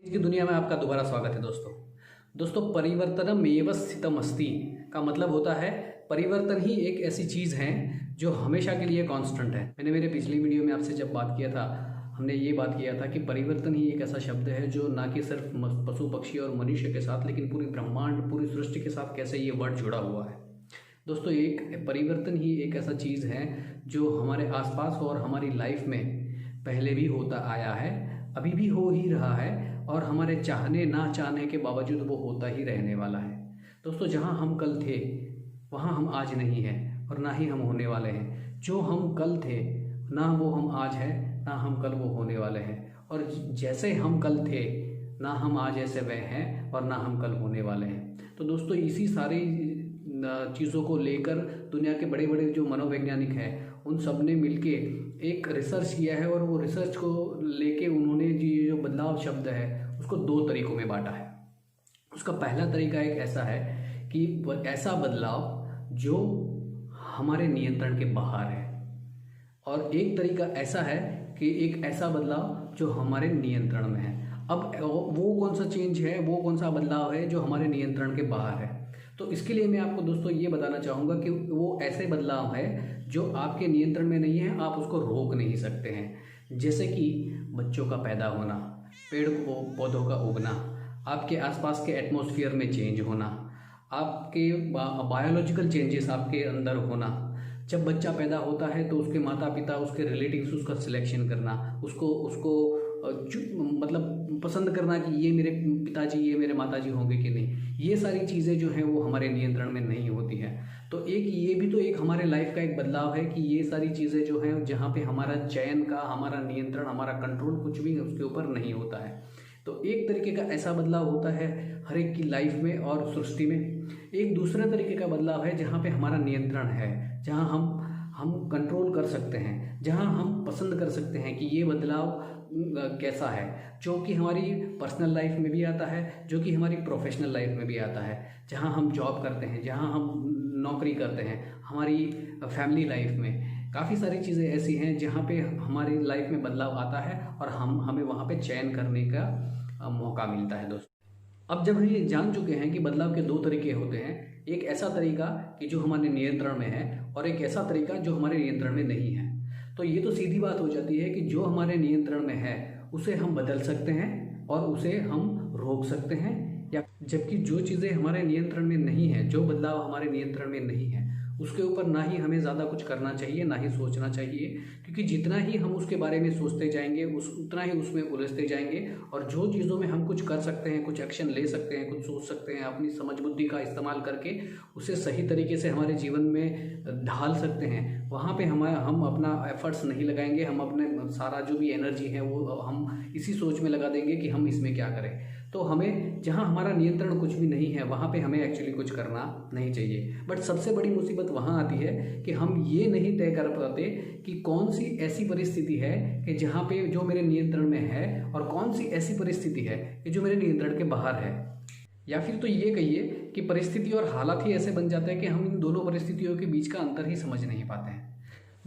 की दुनिया में आपका दोबारा स्वागत है दोस्तों परिवर्तनम एव स्थितम अस्ति का मतलब होता है परिवर्तन ही एक ऐसी चीज़ है जो हमेशा के लिए कांस्टेंट है। मैंने मेरे पिछली वीडियो में आपसे जब बात किया था, हमने ये बात किया था कि परिवर्तन ही एक ऐसा शब्द है जो ना कि सिर्फ पशु पक्षी और मनुष्य के साथ, लेकिन पूरी ब्रह्मांड पूरी सृष्टि के साथ कैसे ये वर्ड जुड़ा हुआ है। दोस्तों एक परिवर्तन ही एक ऐसा चीज़ है जो हमारे आसपास और हमारी लाइफ में पहले भी होता आया है, अभी भी हो ही रहा है और हमारे चाहने ना चाहने के बावजूद वो होता ही रहने वाला है। दोस्तों जहाँ हम कल थे वहाँ हम आज नहीं हैं और ना ही हम होने वाले हैं। जो हम कल थे ना वो हम आज हैं, ना हम कल वो होने वाले हैं। और जैसे हम कल थे ना हम आज ऐसे वह हैं और ना हम कल होने वाले हैं। तो दोस्तों इसी सारी चीज़ों को लेकर दुनिया के बड़े बड़े जो मनोवैज्ञानिक हैं उन सब ने मिलके एक रिसर्च किया है और वो रिसर्च को लेके उन्होंने जो बदलाव शब्द है उसको दो तरीकों में बांटा है। उसका पहला तरीका एक ऐसा है कि ऐसा बदलाव जो हमारे नियंत्रण के बाहर है, और एक तरीका ऐसा है कि एक ऐसा बदलाव जो हमारे नियंत्रण में है। अब वो कौन सा चेंज है, वो कौन सा बदलाव है जो हमारे नियंत्रण के बाहर है। तो इसके लिए मैं आपको दोस्तों ये बताना चाहूँगा कि वो ऐसे बदलाव है जो आपके नियंत्रण में नहीं है, आप उसको रोक नहीं सकते हैं। जैसे कि बच्चों का पैदा होना, पेड़ पौधों का उगना, आपके आसपास के एटमॉस्फेयर में चेंज होना, आपके बायोलॉजिकल चेंजेस आपके अंदर होना। जब बच्चा पैदा होता है तो उसके माता पिता, उसके रिलेटिव्स उसका सिलेक्शन करना, उसको मतलब पसंद करना कि ये मेरे पिताजी, ये मेरे माताजी होंगे कि नहीं, ये सारी चीज़ें जो हैं वो हमारे नियंत्रण में नहीं होती हैं। तो एक ये भी तो एक हमारे लाइफ का एक बदलाव है कि ये सारी चीज़ें जो हैं जहाँ पे हमारा चयन का, हमारा नियंत्रण, हमारा कंट्रोल कुछ भी उसके ऊपर नहीं होता है। तो एक तरीके का ऐसा बदलाव होता है हर एक की लाइफ में और सृष्टि में। एक दूसरे तरीके का बदलाव है जहाँ पे हमारा नियंत्रण है, जहाँ हम कंट्रोल कर सकते हैं, जहाँ हम पसंद कर सकते हैं कि ये बदलाव कैसा है, जो कि हमारी पर्सनल लाइफ में भी आता है, जो कि हमारी प्रोफेशनल लाइफ में भी आता है, जहाँ हम जॉब करते हैं, जहाँ हम नौकरी करते हैं, हमारी फैमिली लाइफ में काफ़ी सारी चीज़ें ऐसी हैं जहाँ पे हमारी लाइफ में बदलाव आता है और हमें वहाँ पे चयन करने का मौका मिलता है। दोस्तों अब जब हम ये जान चुके हैं कि बदलाव के दो तरीके होते हैं, एक ऐसा तरीका कि जो हमारे नियंत्रण में है और एक ऐसा तरीका जो हमारे नियंत्रण में नहीं है, तो ये तो सीधी बात हो जाती है कि जो हमारे नियंत्रण में है उसे हम बदल सकते हैं और उसे हम रोक सकते हैं, या जबकि जो चीज़ें हमारे नियंत्रण में नहीं है, जो बदलाव हमारे नियंत्रण में नहीं है, उसके ऊपर ना ही हमें ज़्यादा कुछ करना चाहिए, ना ही सोचना चाहिए, क्योंकि जितना ही हम उसके बारे में सोचते जाएंगे उतना ही उसमें उलझते जाएंगे। और जो चीज़ों में हम कुछ कर सकते हैं, कुछ एक्शन ले सकते हैं, कुछ सोच सकते हैं, अपनी समझ बुद्धि का इस्तेमाल करके उसे सही तरीके से हमारे जीवन में ढाल सकते हैं, वहाँ पे हम अपना एफर्ट्स नहीं लगाएंगे। हम अपने सारा जो भी एनर्जी है वो हम इसी सोच में लगा देंगे कि हम इसमें क्या करें। तो हमें जहाँ हमारा नियंत्रण कुछ भी नहीं है वहाँ पे हमें एक्चुअली कुछ करना नहीं चाहिए। बट सबसे बड़ी मुसीबत वहाँ आती है कि हम ये नहीं तय कर पाते कि कौन सी ऐसी परिस्थिति है कि जहाँ पे जो मेरे नियंत्रण में है और कौन सी ऐसी परिस्थिति है कि जो मेरे नियंत्रण के बाहर है। या फिर तो ये कहिए कि परिस्थिति और हालात ही ऐसे बन जाते हैं कि हम इन दोनों परिस्थितियों के बीच का अंतर ही समझ नहीं पाते हैं।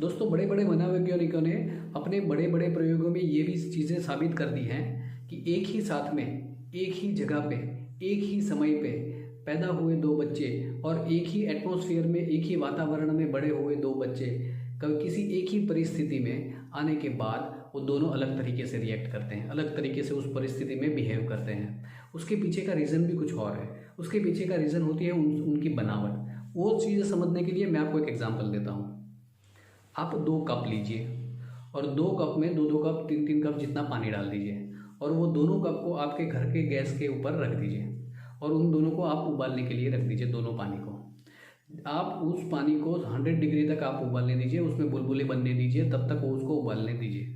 दोस्तों बड़े बड़े मनोवैज्ञानिकों ने अपने बड़े बड़े प्रयोगों में ये भी चीज़ें साबित कर दी हैं कि एक ही साथ में, एक ही जगह पे, एक ही समय पे पैदा हुए दो बच्चे और एक ही एटमॉस्फेयर में, एक ही वातावरण में बड़े हुए दो बच्चे कभी किसी एक ही परिस्थिति में आने के बाद वो दोनों अलग तरीके से रिएक्ट करते हैं, अलग तरीके से उस परिस्थिति में बिहेव करते हैं। उसके पीछे का रीज़न भी कुछ और है। उसके पीछे का रीज़न होती है उनकी बनावट। वो चीज़ें समझने के लिए मैं आपको एक एग्जाम्पल देता हूँ। आप 2 कप लीजिए और 2 कप में 2-2 कप, 3-3 कप जितना पानी डाल दीजिए और वो दोनों कप को आपके घर के गैस के ऊपर रख दीजिए और उन दोनों को आप उबालने के लिए रख दीजिए। दोनों पानी को आप उस पानी को 100 डिग्री तक आप उबालने दीजिए, उसमें बुलबुले बनने दीजिए, तब तक उसको उबालने दीजिए।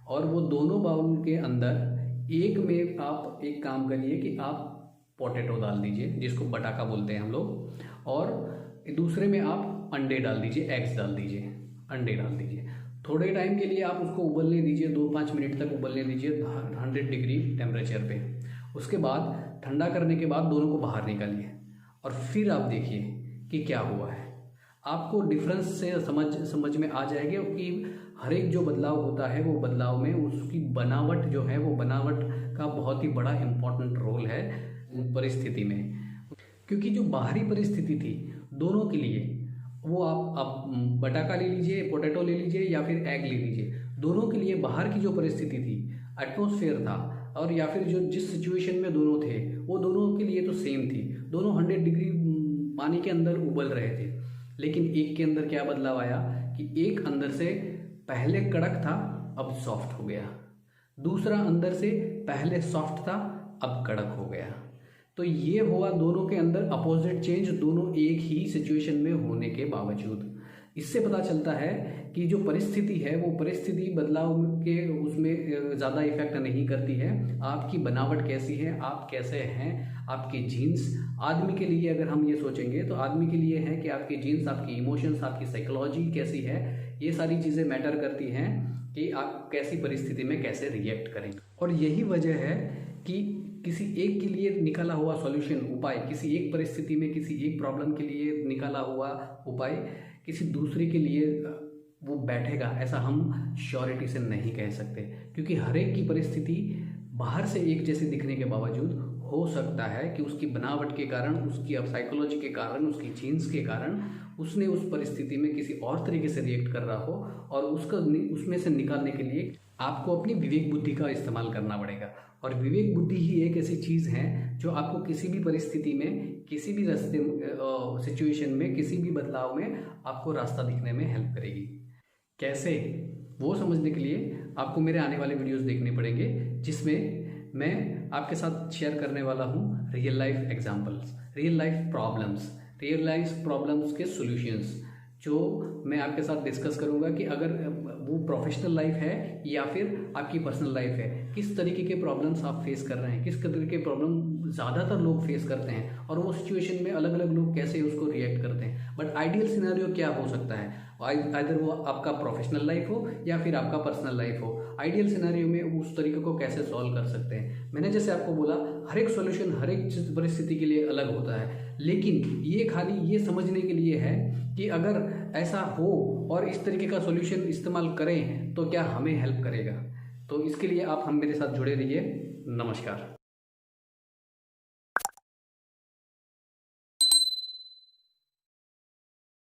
और वो दोनों बाउल के अंदर एक में आप एक काम करिए कि आप पोटैटो डाल दीजिए, जिसको बटाका बोलते हैं हम लोग, और दूसरे में आप अंडे डाल दीजिए, एग्स डाल दीजिए, अंडे डाल दीजिए। थोड़े टाइम के लिए आप उसको उबलने दीजिए, 2-5 मिनट तक उबलने दीजिए 100 डिग्री टेम्परेचर पे। उसके बाद ठंडा करने के बाद दोनों को बाहर निकालिए और फिर आप देखिए कि क्या हुआ है। आपको डिफरेंस से समझ में आ जाएगा कि हर एक जो बदलाव होता है वो बदलाव में उसकी बनावट जो है वो बनावट का बहुत ही बड़ा इम्पोर्टेंट रोल है परिस्थिति में। क्योंकि जो बाहरी परिस्थिति थी दोनों के लिए, वो आप बटाका ले लीजिए, पोटैटो ले लीजिए या फिर एग ले लीजिए, दोनों के लिए बाहर की जो परिस्थिति थी, एटमॉस्फेयर था और या फिर जो जिस सिचुएशन में दोनों थे वो दोनों के लिए तो सेम थी। दोनों 100 डिग्री पानी के अंदर उबल रहे थे, लेकिन एक के अंदर क्या बदलाव आया कि एक अंदर से पहले कड़क था अब सॉफ्ट हो गया, दूसरा अंदर से पहले सॉफ्ट था अब कड़क हो गया। तो ये हुआ दोनों के अंदर अपोजिट चेंज, दोनों एक ही सिचुएशन में होने के बावजूद। इससे पता चलता है कि जो परिस्थिति है वो परिस्थिति बदलाव के उसमें ज़्यादा इफेक्ट नहीं करती है। आपकी बनावट कैसी है, आप कैसे हैं, आपके जीन्स, आदमी के लिए अगर हम ये सोचेंगे तो आदमी के लिए है कि आपके जीन्स, आपकी इमोशंस, आपकी साइकोलॉजी कैसी है, ये सारी चीज़ें मैटर करती हैं कि आप कैसी परिस्थिति में कैसे रिएक्ट करें। और यही वजह है कि किसी एक के लिए निकाला हुआ सॉल्यूशन, उपाय, किसी एक परिस्थिति में किसी एक प्रॉब्लम के लिए निकाला हुआ उपाय किसी दूसरे के लिए वो बैठेगा, ऐसा हम श्योरिटी से नहीं कह सकते। क्योंकि हर एक की परिस्थिति बाहर से एक जैसे दिखने के बावजूद हो सकता है कि उसकी बनावट के कारण, उसकी साइकोलॉजी के कारण, उसकी जीन्स के कारण उसने उस परिस्थिति में किसी और तरीके से रिएक्ट कर रहा हो, और उसमें से निकालने के लिए आपको अपनी विवेक बुद्धि का इस्तेमाल करना पड़ेगा। और विवेक बुद्धि ही एक ऐसी चीज़ है जो आपको किसी भी परिस्थिति में, किसी भी रास्ते सिचुएशन में, किसी भी बदलाव में आपको रास्ता दिखने में हेल्प करेगी। कैसे, वो समझने के लिए आपको मेरे आने वाले वीडियोस देखने पड़ेंगे, जिसमें मैं आपके साथ शेयर करने वाला हूँ real life examples, real life problems के सॉल्यूशंस, जो मैं आपके साथ डिस्कस करूंगा कि अगर वो प्रोफेशनल लाइफ है या फिर आपकी पर्सनल लाइफ है, किस तरीके के प्रॉब्लम्स आप फेस कर रहे हैं, किस तरीके के प्रॉब्लम ज़्यादातर लोग फेस करते हैं और वो सिचुएशन में अलग अलग लोग कैसे उसको रिएक्ट करते हैं। बट आइडियल सिनेरियो क्या हो सकता है, आइदर वो आपका प्रोफेशनल लाइफ हो या फिर आपका पर्सनल लाइफ हो, आइडियल सिनेरियो में उस तरीके को कैसे सॉल्व कर सकते हैं। मैंने जैसे आपको बोला, हर एक सॉल्यूशन हर एक परिस्थिति के लिए अलग होता है, लेकिन ये खाली ये समझने के लिए है कि अगर ऐसा हो और इस तरीके का सॉल्यूशन इस्तेमाल करें तो क्या हमें हेल्प करेगा। तो इसके लिए आप हम मेरे साथ जुड़े रहिए। नमस्कार।